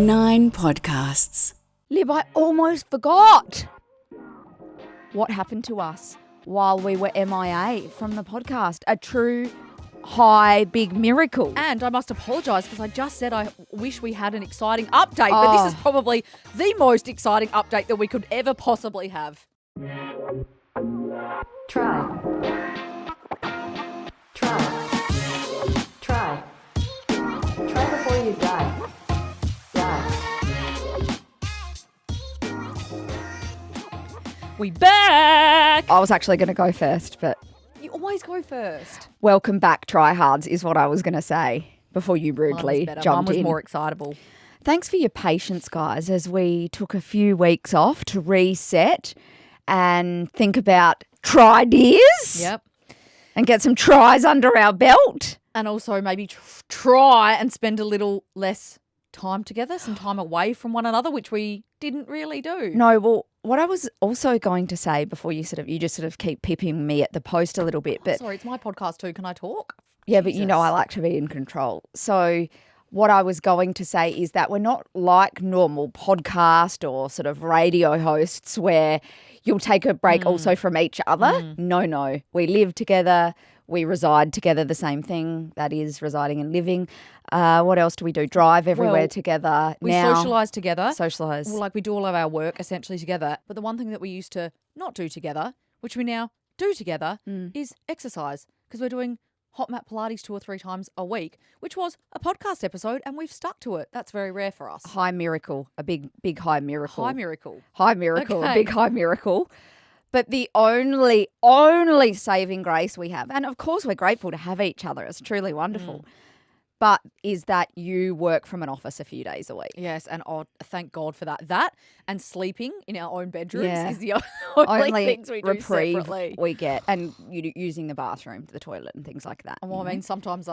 9 podcasts. Lib, I almost forgot what happened to us while we were MIA from the podcast. A true high big miracle. And I must apologise because I just said I wish we had an exciting update, but this is probably the most exciting update that we could ever possibly have. Try before you die. We back! I was actually going to go first, but You always go first. welcome back, tryhards, is what I was going to say before you rudely Mine jumped was in. more excitable. Thanks for your patience, guys, as we took a few weeks off to reset and think about try-dears Yep. and get some tries under our belt. And also maybe try and spend a little less time together, some time away from one another, which we didn't really do. No, well, what I was also going to say before you just keep pipping me at the post a little bit, but Sorry, it's my podcast too. Can I talk? yeah, but you know Jesus. I like to be in control. So what I was going to say is that we're not like normal podcast or sort of radio hosts where you'll take a break also from each other. No. We live together. We reside together, the same thing. That is residing and living. What else do we do? Drive everywhere Well, together. We now, socialise together. Socialise. Well, like we do all of our work essentially together. But the one thing that we used to not do together, which we now do together, is exercise. Because we're doing hot mat Pilates 2 or 3 times a week, which was a podcast episode, and we've stuck to it. That's very rare for us. High miracle. A big high miracle. High miracle. High miracle, a Okay. big high miracle. But the only saving grace we have, and of course we're grateful to have each other, it's truly wonderful, but is that you work from an office a few days a week. Yes, and thank God for that. That and sleeping in our own bedrooms Yeah. is the only Only things we do reprieve separately. we get, and using the bathroom, the toilet and things like that. Well, I mean, sometimes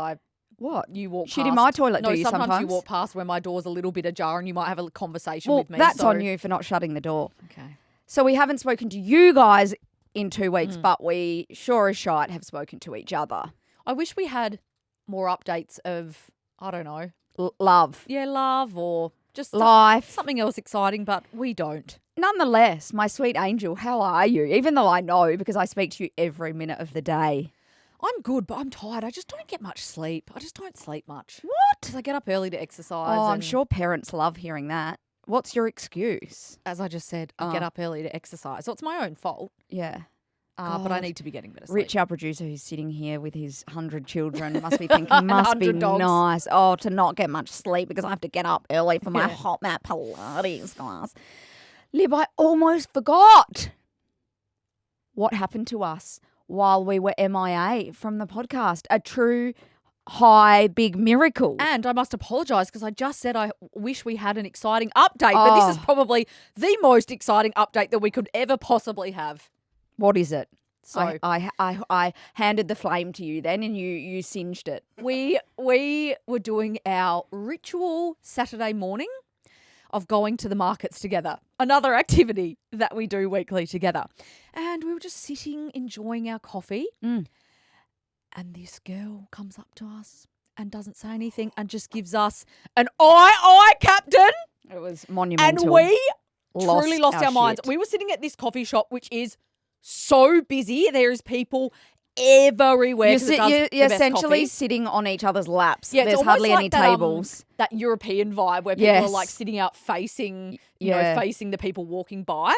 what? you walk Shit past. in my toilet, no, do you sometimes you sometimes? walk past where my door's a little bit ajar and you might have a conversation Well, with me. that's so- on you for not shutting the door. Okay. So we haven't spoken to you guys in 2 weeks, but we sure as shite have spoken to each other. I wish we had more updates of, I don't know, Love. love or just Life. something else exciting, but we don't. Nonetheless, my sweet angel, how are you? Even though I know because I speak to you every minute of the day. I'm good, but I'm tired. I just don't get much sleep. I just don't sleep much. What? Because I get up early to exercise. Oh, I'm and, sure parents love hearing that. What's your excuse? as I just said, I get up early to exercise. So it's my own fault. Yeah. But I God. need to be getting better sleep. Rich, our producer who's sitting here with his 100 children, must be thinking, must be 100 dogs. nice. Oh, to not get much sleep because I have to get up early for my Yeah. hot mat Pilates class. Lib, I almost forgot what happened to us while we were MIA from the podcast. A true high big miracle. And I must apologise because I just said I wish we had an exciting update, but this is probably the most exciting update that we could ever possibly have. What is it? So I handed the flame to you then and you singed it. we were doing our ritual Saturday morning of going to the markets together, another activity that we do weekly together. And we were just sitting enjoying our coffee. And this girl comes up to us and doesn't say anything and just gives us an eye, captain. It was monumental. And we Lost truly lost our our minds. shit. We were sitting at this coffee shop, which is so busy. There's people everywhere. You're, 'cause it does you're the best essentially coffee. sitting on each other's laps. Yeah, it's There's almost hardly like any that, tables. That European vibe where people Yes. are like sitting out facing, Yeah. facing the people walking by.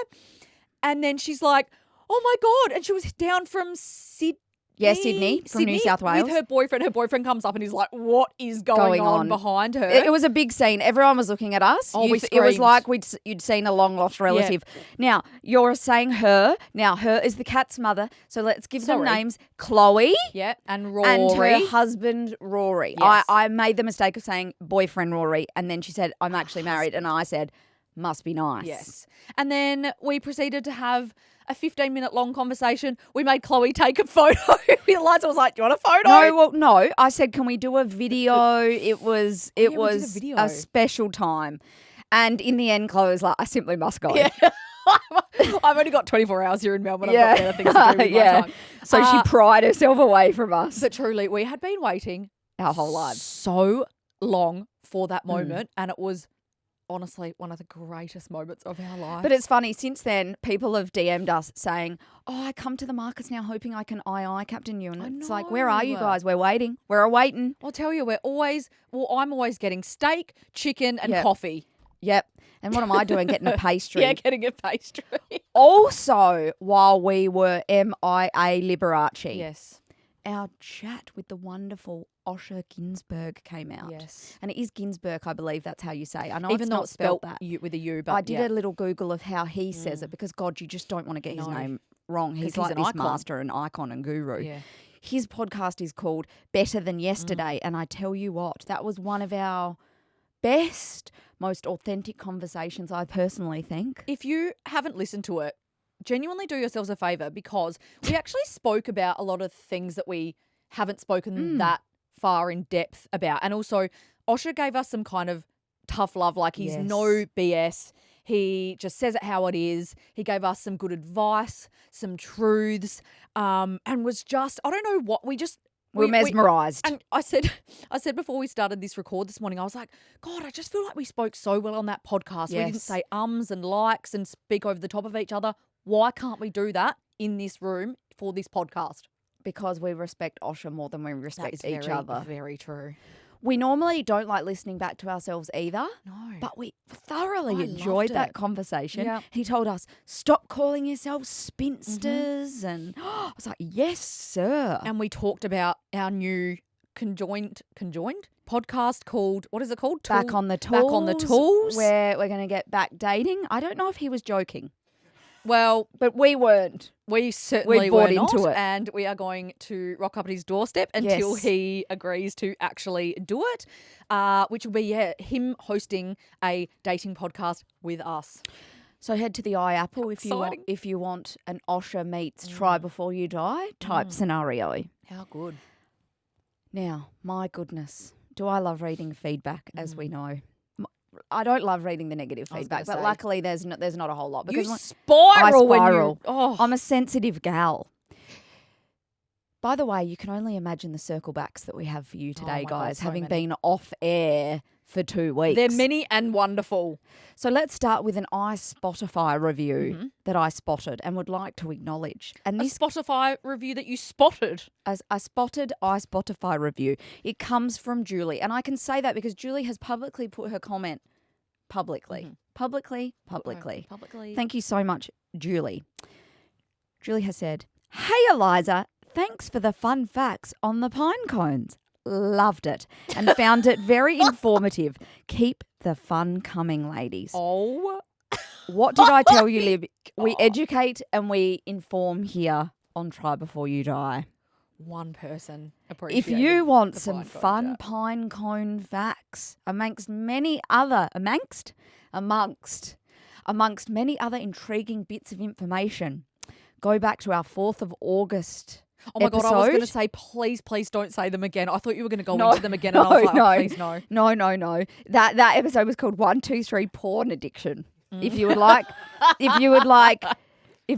And then she's like, "Oh my God!" And she was down from Sydney. Yeah, Sydney, from New South Wales. with her boyfriend. Her boyfriend comes up and he's like, "What is going on behind her?" It was a big scene. Everyone was looking at us. Oh, we It was screamed. like you'd seen a long lost relative. Now, you're saying her. Now, her is the cat's mother. So let's give them Sorry. names. Chloe Yeah, and Rory. and her husband, Rory. Yes. I made the mistake of saying boyfriend, Rory. And then she said, I'm actually married. And I said, must be nice. Yes. And then we proceeded to have a 15-minute long conversation. We made Chloe take a photo. Eliza was like, "Do you want a photo?" No. I said, can we do a video? It was we did a video. a special time. And in the end, Chloe was like, I simply must go. Yeah. I've only got 24 hours here in Melbourne. I've got better things to do with my time. So she pried herself away from us But truly, we had been waiting our whole lives. so long for that moment, and it was honestly one of the greatest moments of our lives. But it's funny, since then, people have DM'd us saying, I come to the markets now hoping I can II captain you. And I it's like, where are you know. guys? We're waiting. We're awaiting. I'll tell you, I'm always getting steak, chicken and Yep. coffee. Yep. And what am I doing? Getting a pastry. Yeah, getting a pastry. Also, while we were MIA Liberace, Yes. our chat with the wonderful Osher Ginsberg came out. Yes. And it is Ginsberg, I believe that's how you say. I know Even it's though not it's spelled that. with a U, but I did yeah. a little Google of how he says it because, God, you just don't want to get his No. name wrong. He's 'Cause like he's this an icon. master and icon and guru. Yeah. His podcast is called Better Than Yesterday. And I tell you what, that was one of our best, most authentic conversations, I personally think. If you haven't listened to it, genuinely do yourselves a favour, because we actually spoke about a lot of things that we haven't spoken that far in depth about. And also, Osher gave us some kind of tough love, like he's Yes. no BS. He just says it how it is. He gave us some good advice, some truths, and was just, I don't know what, we We're mesmerised. and I said before we started this record this morning, I was like, God, I just feel like we spoke so well on that podcast. We didn't Yes. say ums and likes and speak over the top of each other. Why can't we do that in this room for this podcast? Because we respect Osher more than we respect each other. Very true. We normally don't like listening back to ourselves either. No. But we thoroughly I enjoyed loved that it. conversation. Yeah. He told us, stop calling yourselves spinsters. And I was like, yes, sir. And we talked about our new conjoined podcast called, what is it called? Back on the tools. Back on the tools. Where we're going to get back dating. I don't know if he was joking, Well, but we weren't. we certainly bought were not, into it. and we are going to rock up at his doorstep until Yes. he agrees to actually do it, which will be him hosting a dating podcast with us. So head to the iApple exciting. if you want an Osher meets Try Before You Die type scenario. How good. Now, my goodness, do I love reading feedback, as we know. I don't love reading the negative I was feedback, gonna but say. luckily there's not a whole lot. You when- spiral when spiral. you... Oh, I'm a sensitive gal. By the way, you can only imagine the circlebacks that we have for you today, my God, guys, so having many. been off air for 2 weeks. they're many and wonderful. So let's start with an iSpotify review that I spotted and would like to acknowledge. And A this Spotify review that you spotted. as a spotted iSpotify review. It comes from Julie. And I can say that because Julie has publicly put her comment publicly. Publicly. Publicly. Thank you so much, Julie. Julie has said, "Hey, Eliza, thanks for the fun facts on the pine cones. Loved it and found it very informative. Keep the fun coming, ladies." Oh, What did I tell you, Lib? We educate and we inform here on Try Before You Die. one person If appreciated you want the some pine cone fun chat. pine cone facts amongst many other amongst many other intriguing bits of information, go back to our 4th of August. Oh my God, I was going to episode. say, please don't say them again. I thought you were going to go No, into them again, and I was like, no. oh, please no. No. That episode was called 1, 2, 3 Porn Addiction. Mm. If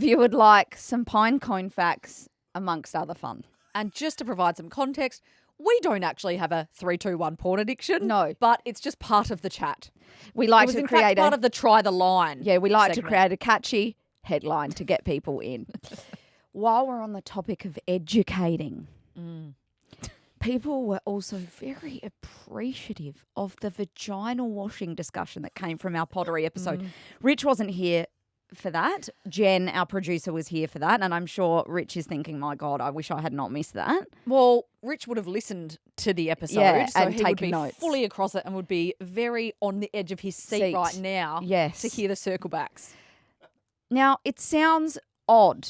you would like some pine cone facts amongst other fun. And just to provide some context, we don't actually have a 3, 2, 1 porn addiction. No. But it's just part of the chat. We It like was to in fact create part of the try the line. Yeah, we like to segment. create a catchy headline to get people in. While we're on the topic of educating, people were also very appreciative of the vaginal washing discussion that came from our pottery episode. Rich wasn't here for that. Jen, our producer, was here for that. And I'm sure Rich is thinking, my God, I wish I had not missed that. Well, Rich would have listened to the episode, Yeah, so and he would taken be notes. fully across it and would be very on the edge of his seat right now Yes. to hear the circlebacks. Now, it sounds odd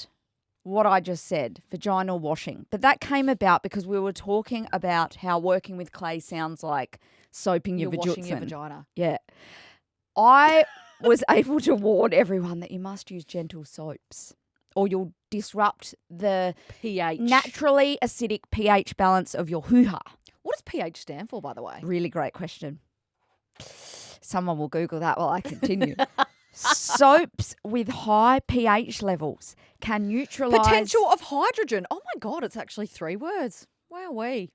what I just said, vaginal washing, but that came about because we were talking about how working with clay sounds like soaping You're your washing your vajutson. vagina. Yeah. I was able to warn everyone that you must use gentle soaps or you'll disrupt the pH. naturally acidic pH balance of your hoo-ha. What does pH stand for, by the way? Really great question. Someone will Google that while I continue. Soaps with high pH levels can neutralise... Potential of hydrogen. Oh my God, it's actually 3 words. Wowee.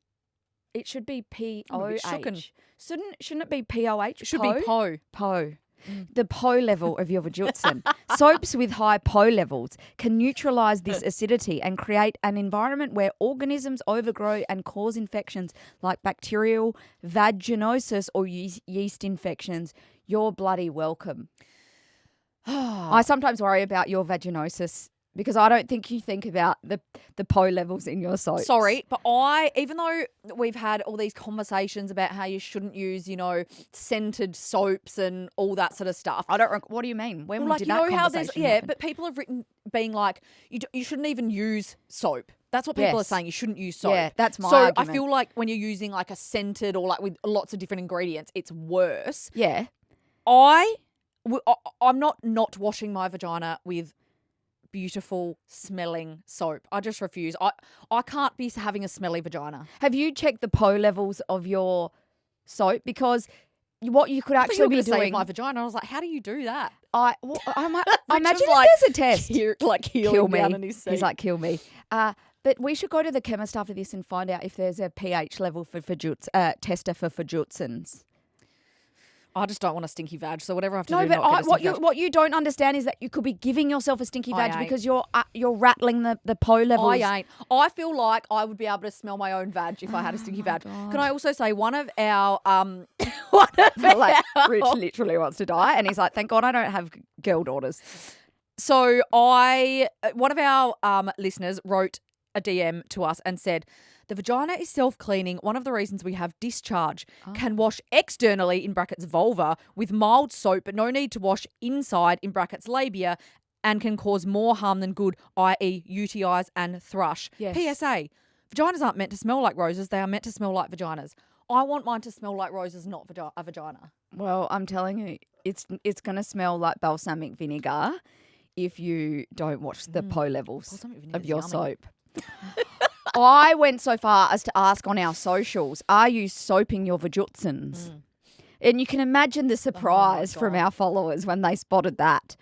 It should be I'm a bit shooken. POH. Shouldn't it be POH? It should be Po. Po. The Po level of your vajutsin. Soaps with high Po levels can neutralize this acidity and create an environment where organisms overgrow and cause infections like bacterial vaginosis or yeast infections. You're bloody welcome. I sometimes worry about your vaginosis because I don't think you think about the Po levels in your soaps. Sorry, but even though we've had all these conversations about how you shouldn't use, scented soaps and all that sort of stuff. What do you mean? When Well, did that conversation happen? but people have written being like, you shouldn't even use soap. That's what people are Yes. saying. You shouldn't use soap. Yeah, that's my So argument. I feel like when you're using like a scented or like with lots of different ingredients, it's worse. Yeah. I'm not washing my vagina with beautiful smelling soap. I just refuse. I can't be having a smelly vagina. Have you checked the Po levels of your soap? Because what you could I thought actually you were be gonna say doing. my vagina. I was like, how do you do that? I imagine is if like, there's a test. Kill me. down in his seat. He's like, kill me. But we should go to the chemist after this and find out if there's a pH level for tester for vajutsins. I just don't want a stinky vag. So whatever I have to No, do. but not get a stinky vag. what you don't understand is that you could be giving yourself a stinky I vag ain't. because you're rattling the Po levels. I ain't. I feel like I would be able to smell my own vag if I had a stinky vag. Can I also say one of our Like, Rich literally wants to die, and he's like, "Thank God I don't have girl daughters." So one of our listeners wrote a DM to us and said, the vagina is self-cleaning. One of the reasons we have discharge. Can wash externally, in brackets vulva, with mild soap, but no need to wash inside, in brackets labia, and can cause more harm than good, i.e. UTIs and thrush. Yes. PSA, vaginas aren't meant to smell like roses. They are meant to smell like vaginas. I want mine to smell like roses, not a vagina. Well, I'm telling you, it's going to smell like balsamic vinegar if you don't watch the Po levels Balsamic of vinegar's your yummy. soap. I went so far as to ask on our socials, are you soaping your vajutsins? And you can imagine the surprise from our followers when they spotted that.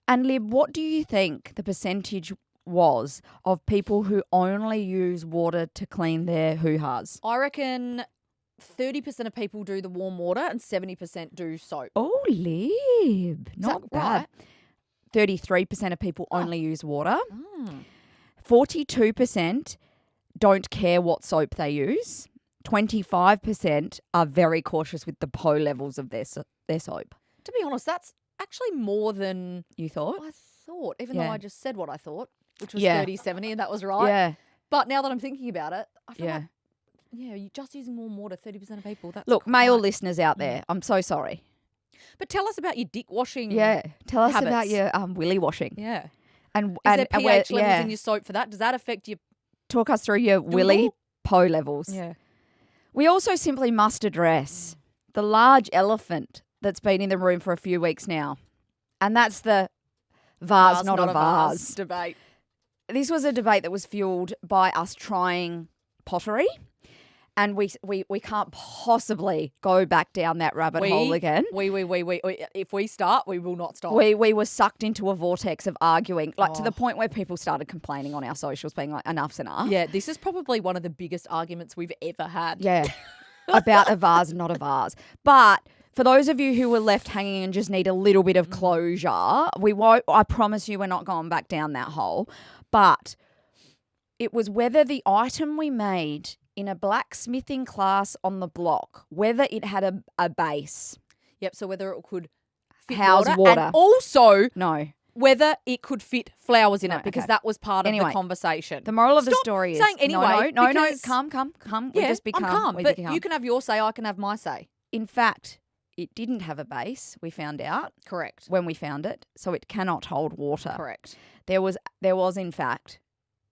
And Lib, what do you think the percentage was of people who only use water to clean their hoo-has? I reckon 30% of people do the warm water and 70% do soap. Oh, Lib. Not that bad. right? 33% of people only use water. 42% don't care what soap they use. 25% are very cautious with the Po levels of their soap. To be honest, that's actually more than You thought? I thought, even though Yeah. I just said what I thought, which was Yeah. 30-70, and that was right. Yeah. But now that I'm thinking about it, I feel Yeah. like, you're just using warm water, 30% of people. That's Look, male quite- listeners out there, I'm so sorry. But tell us about your dick washing. Yeah. Tell us about habits. your willy washing. Yeah. And Is and there and pH where- levels yeah. in your soap for that? Does that affect your... Talk us through your willy Po levels. Yeah. We also simply must address the large elephant that's been in the room for a few weeks now. And that's the vase, not a vase. debate. This was a debate that was fueled by us trying pottery. And we can't possibly go back down that rabbit hole again. We. If we start, we will not stop. We were sucked into a vortex of arguing, like to the point where people started complaining on our socials, being like, enough's enough. Yeah, this is probably one of the biggest arguments we've ever had. Yeah, about a vase, not a vase. But for those of you who were left hanging and just need a little bit of closure, we won't. I promise you, we're not going back down that hole. But it was whether the item we made in a blacksmithing class on the block, whether it had a base. Yep, so whether it could fit House water. water. And also No. whether it could fit flowers in No, it, because okay. that was part of Anyway, the conversation. The moral of the Stop story is saying anyway, No, because- come. We Yeah, just become. I'm calm, we but become. you can have your say, I can have my say. In fact, it didn't have a base. We found out Correct. when we found it, so it cannot hold water. Correct. There was in fact,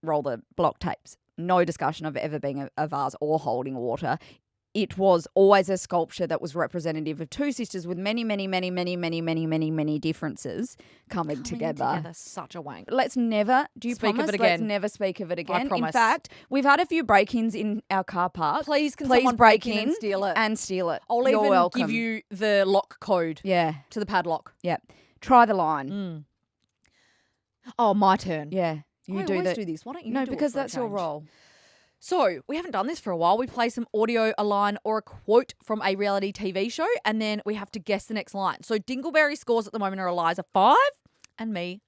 roll the block tapes, no discussion of it ever being a vase or holding water. It was always a sculpture that was representative of two sisters with many differences coming together. Such a wank. Let's never, do you Speak of promise? it Let's again. never speak of it again. In promise. fact, we've had a few break-ins in our car park. Please, can someone break break in and steal it? And steal it. I'll You're even welcome. give you the lock code Yeah, to the padlock. yeah. Try the line. Oh, my turn. Yeah, you I do always that. do this. Why don't you No, do it because for a that's your change? role. So we haven't done this for a while. We play some audio, a line or a quote from a reality TV show, and then we have to guess the next line. So Dingleberry's scores at the moment are Eliza 5 and me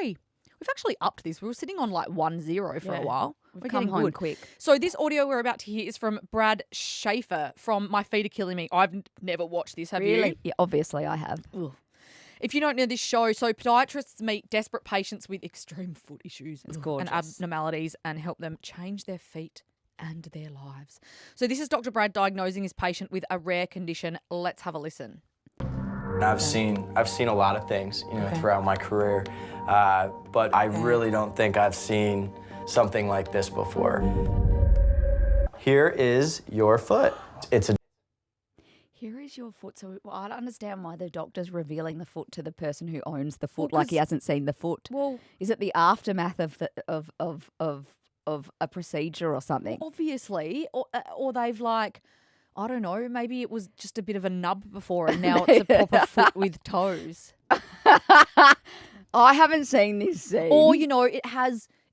3. We've actually upped this. We were sitting on like 1-0 for a while. We're Come getting home good. quick. So this audio we're about to hear is from Brad Schaefer from My Feet Are Killing Me. I've never watched this. Have you? Yeah, obviously I have. Ugh. If you don't know this show, so podiatrists meet desperate patients with extreme foot issues and gorgeous. abnormalities and help them change their feet and their lives. So this is Dr. Brad diagnosing his patient with a rare condition. Let's have a listen. I've seen a lot of things, throughout my career, but I really don't think I've seen something like this before. Here is your foot. Here is your foot. So I don't understand why the doctor's revealing the foot to the person who owns the foot, Well, like he hasn't seen the foot. Well, Is it the aftermath of a procedure or something? obviously, or they've like, I don't know, maybe it was just a bit of a nub before and now it's a proper foot with toes. I haven't seen this scene. Or,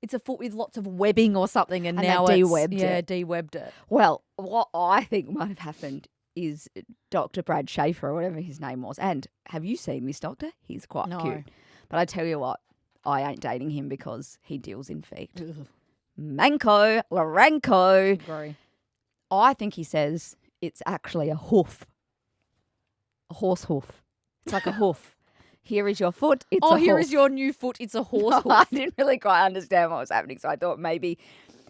it's a foot with lots of webbing or something and And now they it's de-webbed it. de-webbed it. Well, what I think might have happened is Dr. Brad Schaefer or whatever his name was. And have you seen this doctor? He's quite No. cute. But I tell you what, I ain't dating him because he deals in feet. Ugh. Manco, Larenko. Agree. I think he says it's actually a hoof. A horse hoof. It's like a hoof. Here is your foot. It's a Here hoof. is your new foot. It's a horse hoof. I didn't really quite understand what was happening, so I thought maybe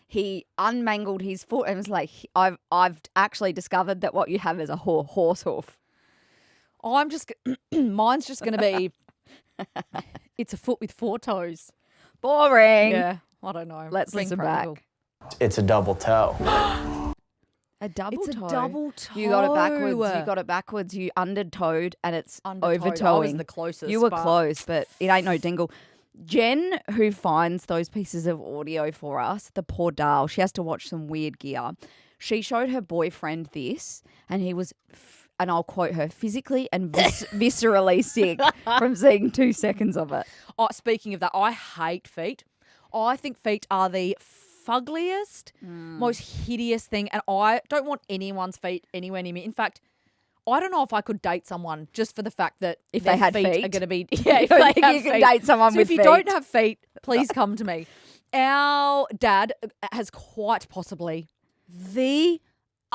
he unmangled his foot and was like, I've actually discovered that what you have is a horse hoof. Mine's just going to be, it's a foot with 4 toes. Boring. Yeah, I don't know. Let's Being listen practical. back. It's a double toe. A double It's toe. a double toe. You got it backwards. You got it backwards. You undertoed and it's Undertoed. overtoeing. I was the closest. You were but close, but it ain't no dingle. Jen, who finds those pieces of audio for us, the poor doll, she has to watch some weird gear. She showed her boyfriend this, and he was, and I'll quote her, physically and viscerally sick from seeing 2 seconds of it. Oh, speaking of that, I hate feet. I think feet are the fuggliest, most hideous thing, and I don't want anyone's feet anywhere near me. In fact, I don't know if I could date someone just for the fact that If their they had feet feet? are going to be. Yeah, if you they think have you can feet. date someone so with if you don't feet? have feet, please come to me. Our dad has quite possibly the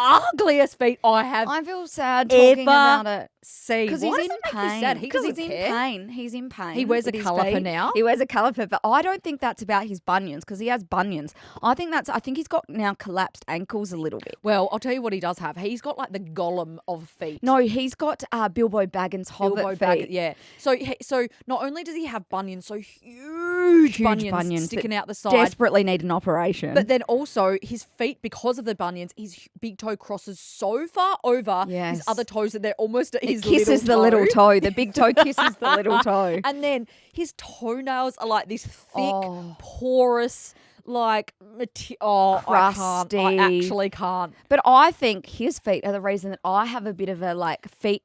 ugliest feet I have I feel sad talking ever about it. seen. Because Why he's does in it make you pain. sad? He Because doesn't he's in care. pain. He's in pain. He wears with a his caliper feet. now? He wears a caliper, but I don't think that's about his bunions because he has bunions. I think he's got now collapsed ankles a little bit. Well, I'll tell you what he does have. He's got like the golem of feet. No, he's got Bilbo Baggins' hobbit Bilbo feet. Baggins, yeah. So not only does he have bunions, so huge bunions sticking that out the side, Desperately need an operation. but then also his feet, because of the bunions, his big toe crosses so far over Yes. his other toes that they're almost at his it kisses the little toe. The big toe kisses the little toe. And then his toenails are like this thick, Oh. porous, like I can't. I Crusty. actually can't. But I think his feet are the reason that I have a bit of a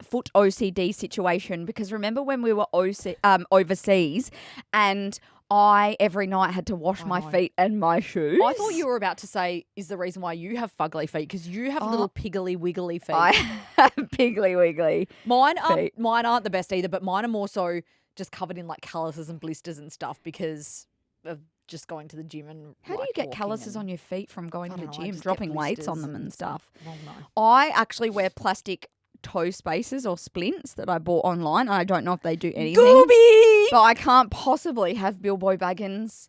foot OCD situation because remember when we were overseas and I every night had to wash my know. feet and my shoes. I thought you were about to say is the reason why you have fugly feet because you have little piggly wiggly feet. I have piggly wiggly. Mine feet. aren't the best either, but mine are more so just covered in like calluses and blisters and stuff because of just going to the gym and How do you get calluses on your feet from going to the don't know, I gym, just get dropping weights on blisters them and stuff? Well, no. I actually wear plastic toe spacers or splints that I bought online. And I don't know if they do anything. Gooby! But I can't possibly have Bilbo Baggins'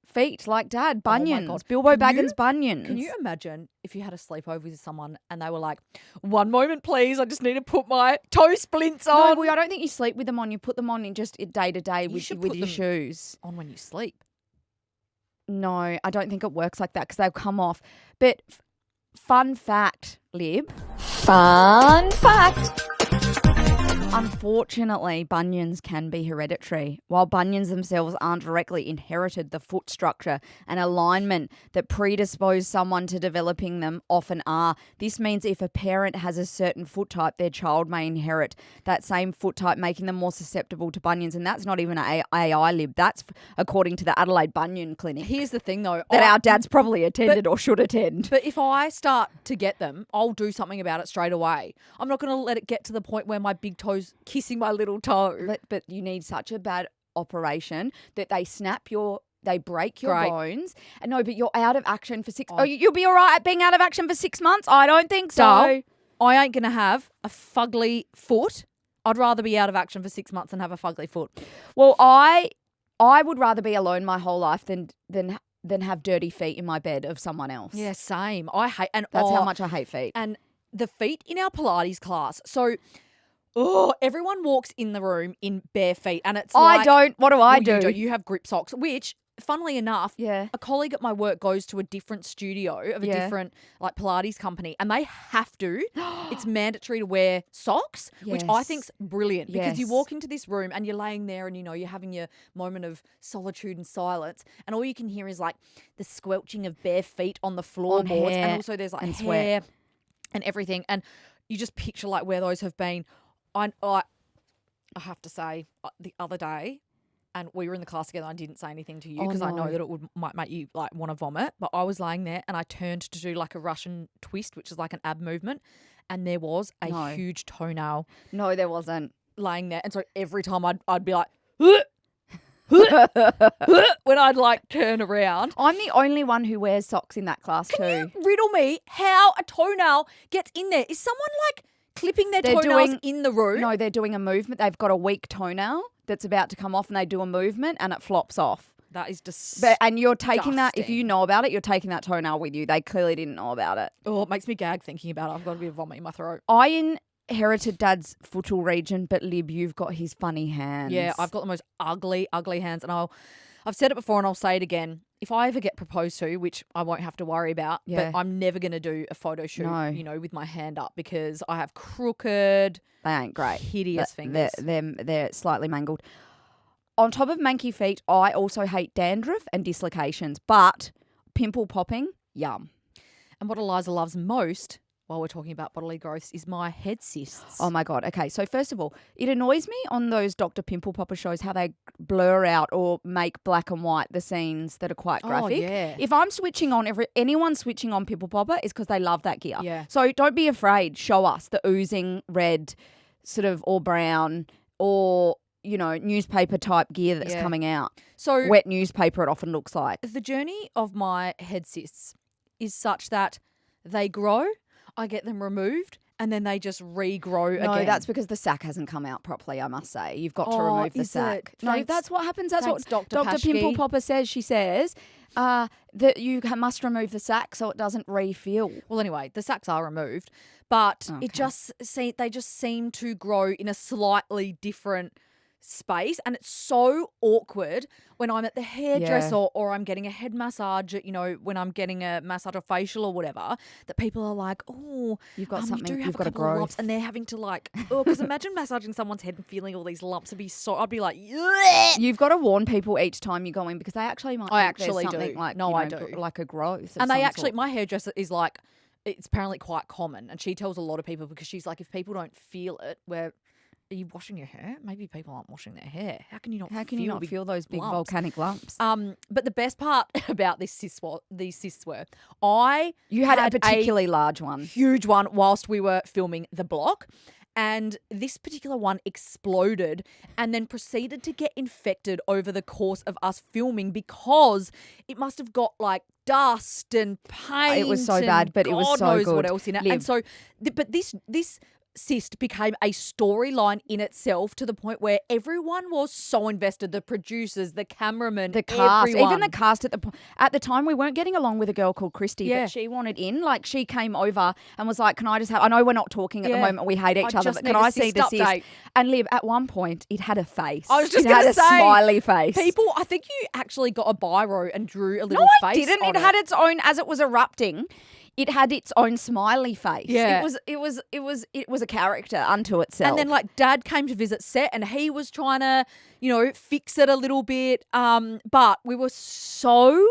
feet like Dad. Bunions. God. Bilbo Can you- Baggins' bunions. Can you imagine if you had a sleepover with someone and they were like, 1 moment, please, I just need to put my toe splints No, on. well, I don't think you sleep with them on. You put them on in just day to day with should your put them- shoes. On when you sleep. No, I don't think it works like that because they'll come off. But fun fact, Lib. Fun fact. Unfortunately, bunions can be hereditary. While bunions themselves aren't directly inherited, the foot structure and alignment that predispose someone to developing them often are. This means if a parent has a certain foot type, their child may inherit that same foot type, making them more susceptible to bunions. And that's not even an AI lib. That's according to the Adelaide Bunion Clinic Here's the thing, though. that our dads probably attended or should attend. But if I start to get them, I'll do something about it straight away. I'm not going to let it get to the point where my big toe's kissing my little toe. But you need such a bad operation that they they break your Great. bones. And no, but you're out of action for you'll be all right at being out of action for 6 months? I don't think so. So I ain't going to have a fugly foot. I'd rather be out of action for 6 months than have a fugly foot. Well, I would rather be alone my whole life than have dirty feet in my bed of someone else. Yeah, same. I hate, and That's how much I hate feet. And the feet in our Pilates class. So, everyone walks in the room in bare feet, and it's I don't. What do I well, do? You have grip socks, which, funnily enough, Yeah. a colleague at my work goes to a different studio of a different Pilates company, and they have to. It's mandatory to wear socks, which I Yes. think's brilliant because you Yes. walk into this room and you're laying there and you're having your moment of solitude and silence, and all you can hear is like the squelching of bare feet on the floorboards, hair and also there's like and hair sweat. and everything, and you just picture like where those have been. I have to say, the other day, and we were in the class together, I didn't say anything to you because I know no. that it might make you like want to vomit, but I was laying there and I turned to do like a Russian twist, which is like an ab movement, and there was a No. huge toenail No, there wasn't. laying there, and so every time I'd be like when I'd like turn around. I'm the only one who wears socks in that class too. Riddle me how a toenail gets in there. Is someone like clipping their They're toenails doing- in the room? No, they're doing a movement. They've got a weak toenail that's about to come off, and they do a movement, and it flops off. That is just And you're taking that, if you know about it, you're taking that toenail with you. They clearly didn't know about it. oh, it makes me gag thinking about it. I've got a bit of vomit in my throat. I inherited Dad's footal region, but Lib, you've got his funny hands. Yeah, I've got the most ugly hands, and I've said it before and I'll say it again. If I ever get proposed to, which I won't have to worry about, Yeah. but I'm never going to do a photo shoot, No. with my hand up because I have crooked, They ain't great. hideous fingers. They're slightly mangled. On top of manky feet, I also hate dandruff and dislocations, but pimple popping, yum. And what Eliza loves most, while we're talking about bodily growths, is my head cysts. Oh my God. Okay. So first of all, it annoys me on those Dr. Pimple Popper shows how they blur out or make black and white the scenes that are quite graphic. yeah. If I'm switching on, anyone switching on Pimple Popper is because they love that gear. Yeah. So don't be afraid. Show us the oozing red sort of or brown or, newspaper type gear that's Yeah. coming out. So Wet newspaper it often looks like. the journey of my head cysts is such that they grow, I get them removed, and then they just regrow No, again. that's because the sack hasn't come out properly, I must say. You've got to Oh, remove the is sack. it? No, Thanks- that's what happens. That's thanks, what Dr. Dr. Pimple Paschke. Popper says. She says that you must remove the sack so it doesn't refill. Well, anyway, the sacs are removed, but Okay. they just seem to grow in a slightly different space, and it's so awkward when I'm at the hairdresser or I'm getting a head massage, when I'm getting a massage or facial or whatever, that people are like, oh, You've got you something, do have you've a got a couple of growth. lumps, and they're having to because imagine massaging someone's head and feeling all these lumps. I'd be like, "Ugh." You've got to warn people each time you go in because they actually might I think there's actually something do. like, No, I do. like a growth. of And they some actually, sort. my hairdresser is like, it's apparently quite common, and she tells a lot of people because she's like, if people don't feel it, are you washing your hair? Maybe people aren't washing their hair. How can you not? How can you not big feel those big lumps? volcanic lumps? But the best part about these cysts were, I You had a particularly large one. huge one whilst we were filming The Block. And this particular one exploded and then proceeded to get infected over the course of us filming because it must have got like dust and paint. It was so and bad, but it was God so knows good. what else in it. Liv. And so, but this cyst became a storyline in itself to the point where everyone was so invested. The producers, the cameraman, The cast, everyone. even the cast at the time, we weren't getting along with a girl called Christy, Yeah. but she wanted in. Like she came over and was like, "Can I just have?" I know we're not talking at the Yeah. moment. We hate each I other, just but need can a I see cyst the cyst? update. And Liv, at one point, it had a face. I was just it had gonna a say, smiley face. People, I think you actually got a biro and drew a little No, face. I didn't. on It had its own as it was erupting. it had its own smiley face. Yeah. It was a character unto itself. And then like Dad came to visit set and he was trying to, fix it a little bit. But we were so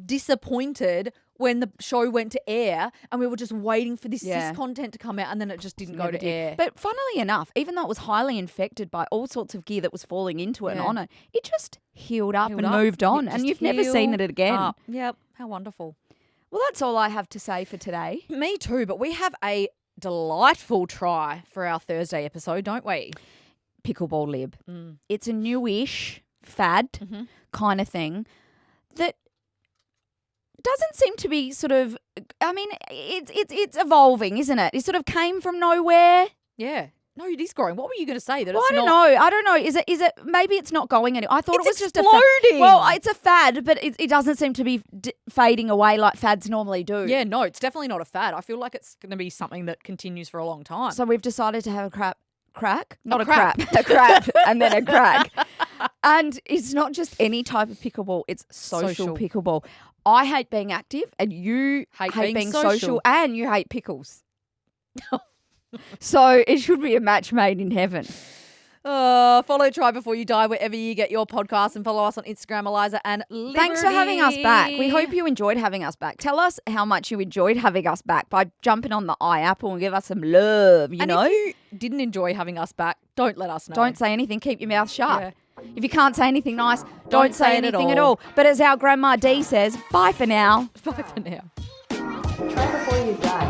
disappointed when the show went to air and we were just waiting for this content to come out and then it just didn't go to air. But funnily enough, even though it was highly infected by all sorts of gear that was falling into it and on it, it just healed up and moved on. And you've never seen it again. Yep. How wonderful. Well, that's all I have to say for today. Me too, but we have a delightful try for our Thursday episode, don't we? Pickleball lib. It's a newish fad kind of thing that doesn't seem to be sort of, I mean, it's evolving, isn't it? It sort of came from nowhere. Yeah. No, it is growing. What were you going to say? That Well, it's I don't know. Is it? Maybe it's not going anywhere. I thought it was just a exploding. Well, it's a fad, but it doesn't seem to be fading away like fads normally do. Yeah, no, it's definitely not a fad. I feel like it's going to be something that continues for a long time. So we've decided to have a crack, not a crap. a crap, and then a crack. And it's not just any type of pickleball; it's social pickleball. I hate being active, and you hate being social, and you hate pickles. So it should be a match made in heaven. Follow Try Before You Die wherever you get your podcasts and follow us on Instagram, Eliza and Liberty. Thanks for having us back. We hope you enjoyed having us back. Tell us how much you enjoyed having us back by jumping on the iApple and give us some love, you know? If you didn't enjoy having us back, don't let us know. Don't say anything. Keep your mouth shut. Yeah. If you can't say anything nice, don't say it anything at all. But as our Grandma Dee says, bye for now. Bye for now. Try before you die.